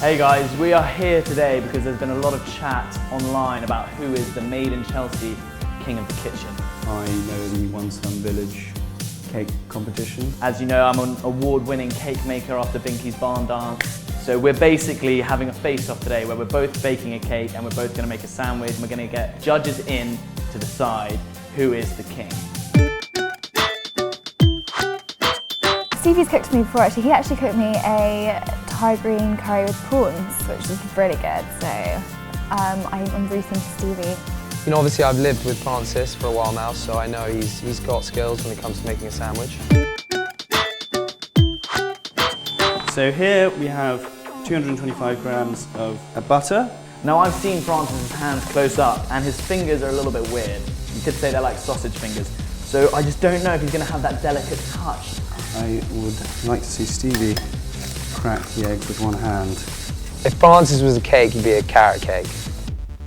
Hey guys, we are here today because there's been a lot of chat online about who is the Made in Chelsea King of the Kitchen. I know the One Sun Village cake competition. As you know, I'm an award-winning cake maker after Binky's Barn Dance. So we're basically having a face-off today where we're both baking a cake and we're both going to make a sandwich and we're going to get judges in to decide who is the king. Stevie's cooked for me before actually. He actually cooked me a Thai green curry with prawns, which was really good. So I'm rooting for Stevie. You know, obviously I've lived with Francis for a while now, so I know he's got skills when it comes to making a sandwich. So here we have 225 grams of butter. Now I've seen Francis's hands close up and his fingers are a little bit weird. You could say they're like sausage fingers. So I just don't know if he's going to have that delicate touch. I would like to see Stevie crack the eggs with one hand. If Francis was a cake, he'd be a carrot cake.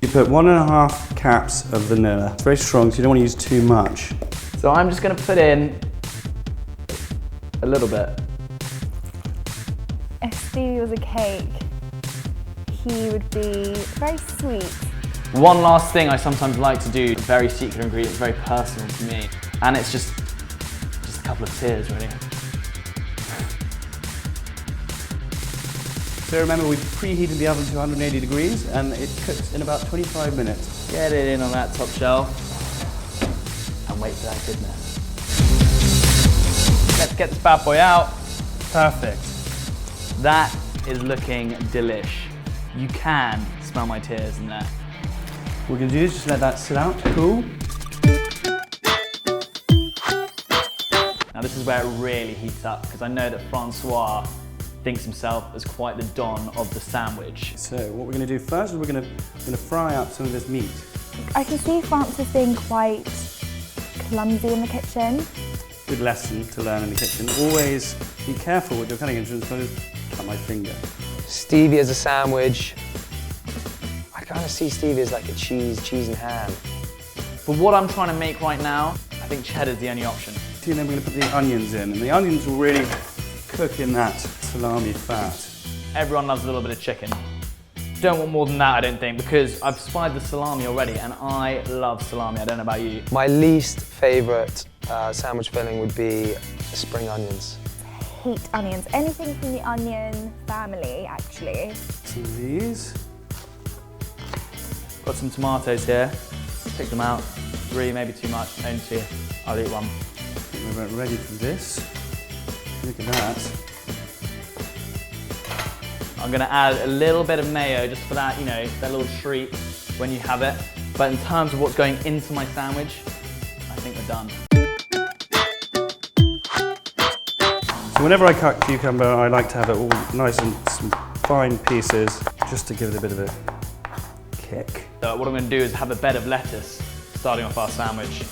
You put 1.5 caps of vanilla. It's very strong, so you don't want to use too much. So I'm just going to put in a little bit. If Stevie was a cake, he would be very sweet. One last thing I sometimes like to do, very secret ingredient, very personal to me, and it's just a couple of tears really. So remember, we preheated the oven to 180 degrees and it cooks in about 25 minutes. Get it in on that top shelf and wait for that goodness. Let's get this bad boy out. Perfect. That is looking delish. You can smell my tears in there. What we're going to do is just let that sit out, cool. Now this is where it really heats up because I know that Francois thinks himself as quite the don of the sandwich. So what we're going to do first is we're going to fry up some of this meat. I can see Francis being quite clumsy in the kitchen. Good lesson to learn in the kitchen. Always be careful with your cutting instruments, so I just cut my finger. Stevie as a sandwich. I kind of see Stevie as like a cheese and ham. For what I'm trying to make right now, I think cheddar's the only option. And then we're going to put the onions in, and the onions will really cook in that salami fat. Everyone loves a little bit of chicken. Don't want more than that, I don't think, because I've spied the salami already, and I love salami. I don't know about you. My least favourite sandwich filling would be spring onions. I hate onions. Anything from the onion family, actually. Some of these. Got some tomatoes here. Pick them out. 3, maybe too much. Only 2. I'll eat 1. I think we're about ready for this. Look at that. I'm gonna add a little bit of mayo just for that, you know, that little treat when you have it. But in terms of what's going into my sandwich, I think we're done. So whenever I cut cucumber, I like to have it all nice and some fine pieces, just to give it a bit of a kick. So what I'm gonna do is have a bed of lettuce starting off our sandwich.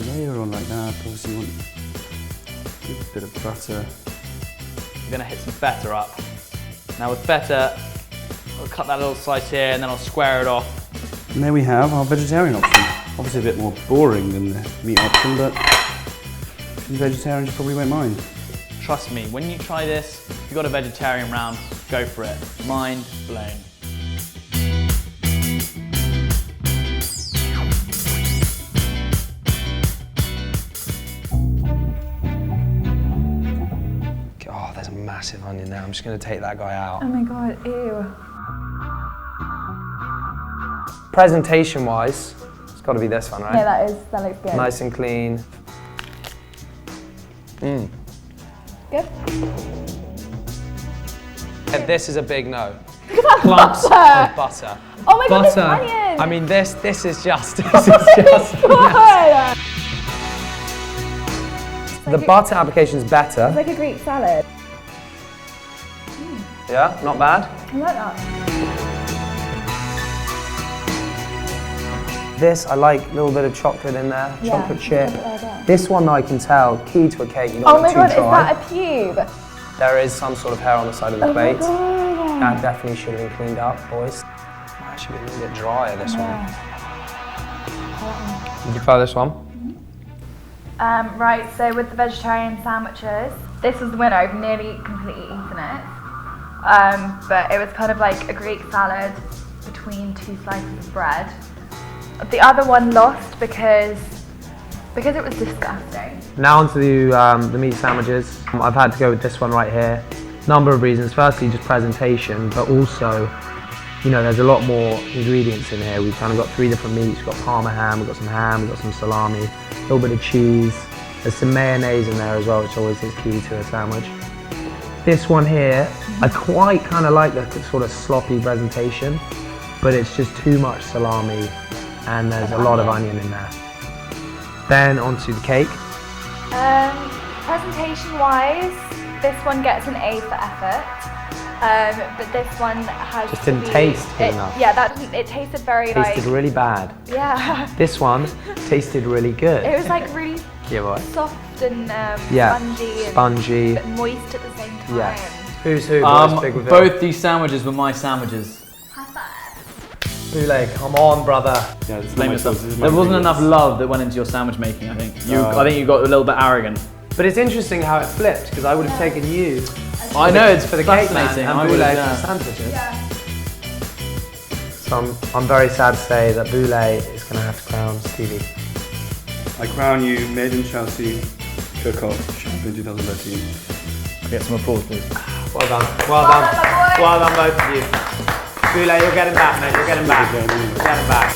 Layer on like that. Obviously you want a good bit of butter. I'm gonna hit some feta up. Now with feta, I'll cut that little slice here and then I'll square it off. And there we have our vegetarian option. Obviously a bit more boring than the meat option, but if you're vegetarian, you probably won't mind. Trust me, when you try this, if you've got a vegetarian round, go for it. Mind blown. Oh, there's a massive onion there. I'm just going to take that guy out. Oh my god, ew. Presentation-wise, it's got to be this one, right? Yeah, that looks good. Nice and clean. Good? This is a big no. Look at that Clumps butter! of butter. Oh my god, this Butter. onion! I mean, this is just, Oh my god! The butter application is better. It's like a Greek salad. Yeah, not bad. I like that. This, I like a little bit of chocolate in there, Yeah, chocolate chip. yeah. This one, I can tell, key to a cake, you don't Oh want my it too god, dry. is that a pube? There is some sort of hair on the side of the Oh my plate. god. That definitely should have been cleaned up, boys. Might actually be a little bit drier, this one. Would you prefer this one? Right, so with the vegetarian sandwiches, this was the winner. I've nearly completely eaten it. but it was kind of like a Greek salad between 2 slices of bread. The other one lost because it was disgusting. Now onto the meat sandwiches. I've had to go with this one right here. Number of reasons. Firstly, just presentation, but also, you know, there's a lot more ingredients in here. We've kind of got 3 different meats. We've got Parma ham, we've got some salami, a little bit of cheese. There's some mayonnaise in there as well, which always is key to a sandwich. This one here, I quite kind of like the sort of sloppy presentation, but it's just too much salami and there's a lot of onion in there. Then onto the cake. Presentation-wise, this one gets an A for effort, but this one has Just didn't taste good enough. Yeah, it tasted very Tasted really bad. Yeah. This one tasted really good. It was like really soft and spongy, but moist at the same time. Yeah. Who's who? Boys, big reveal. Both these sandwiches were my sandwiches. Boulle, come on, brother. Yeah, it's Blame not my yourself. sauce, this is my There wasn't ingredients. enough love that went into your sandwich making, I think. I think you got a little bit arrogant. But it's interesting how it flipped, because I would have taken you I know, it's for the cake man fascinating. and I Boulle would've, for the sandwiches. So I'm very sad to say that Boulle is going to have to crown Stevie. I crown you Made in Chelsea Cook-Off Champion 2013. Get some applause, please. Well done. Well done. Well done, both of you. Boulle, you're getting back, mate. You're getting back. You're getting back.